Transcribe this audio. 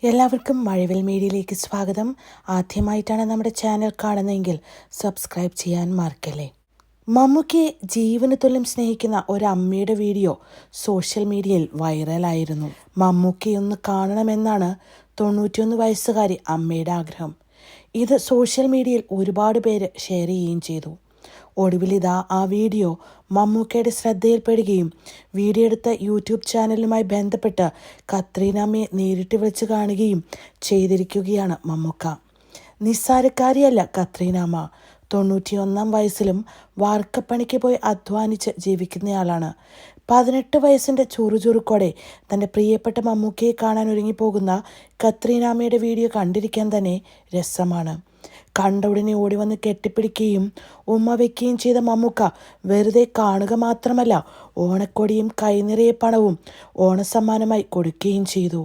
എല്ലാവർക്കും മഴവിൽ മീഡിയയിലേക്ക് സ്വാഗതം. ആദ്യമായിട്ടാണ് നമ്മുടെ ചാനൽ കാണുന്നതെങ്കിൽ സബ്സ്ക്രൈബ് ചെയ്യാൻ മറക്കല്ലേ. മമ്മൂക്കയെ ജീവന് തുല്യം സ്നേഹിക്കുന്ന ഒരമ്മയുടെ വീഡിയോ സോഷ്യൽ മീഡിയയിൽ വൈറലായിരുന്നു. മമ്മൂക്കയൊന്ന് കാണണമെന്നാണ് 91 വയസ്സുകാരി അമ്മയുടെ ആഗ്രഹം. ഇത് സോഷ്യൽ മീഡിയയിൽ ഒരുപാട് പേര് ഷെയർ ചെയ്യുകയും ചെയ്തു. ഒടുവിലിതാ ആ വീഡിയോ മമ്മൂക്കയുടെ ശ്രദ്ധയിൽപ്പെടുകയും വീഡിയോ എടുത്ത യൂട്യൂബ് ചാനലുമായി ബന്ധപ്പെട്ട് കത്രീനാമ്മയെ നേരിട്ട് വിളിച്ച് കാണുകയും ചെയ്തിരിക്കുകയാണ് മമ്മൂക്ക. നിസ്സാരക്കാരിയല്ല കത്രീനാമ്മ. 91 വയസ്സിലും വാർക്കപ്പണിക്ക് പോയി അധ്വാനിച്ച് ജീവിക്കുന്നയാളാണ്. 18 വയസ്സിൻ്റെ ചുറുചുറുക്കോടെ തൻ്റെ പ്രിയപ്പെട്ട മമ്മൂക്കയെ കാണാൻ ഒരുങ്ങിപ്പോകുന്ന കത്രീനാമ്മയുടെ വീഡിയോ കണ്ടിരിക്കാൻ തന്നെ രസമാണ്. കണ്ട ഉടനെ ഓടി വന്ന് കെട്ടിപ്പിടിക്കുകയും ഉമ്മ വയ്ക്കുകയും ചെയ്ത മമ്മൂക്ക വെറുതെ കാണുക മാത്രമല്ല, ഓണക്കൊടിയും കൈനിറയെ പണവും ഓണസമ്മാനമായി കൊടുക്കുകയും ചെയ്തു.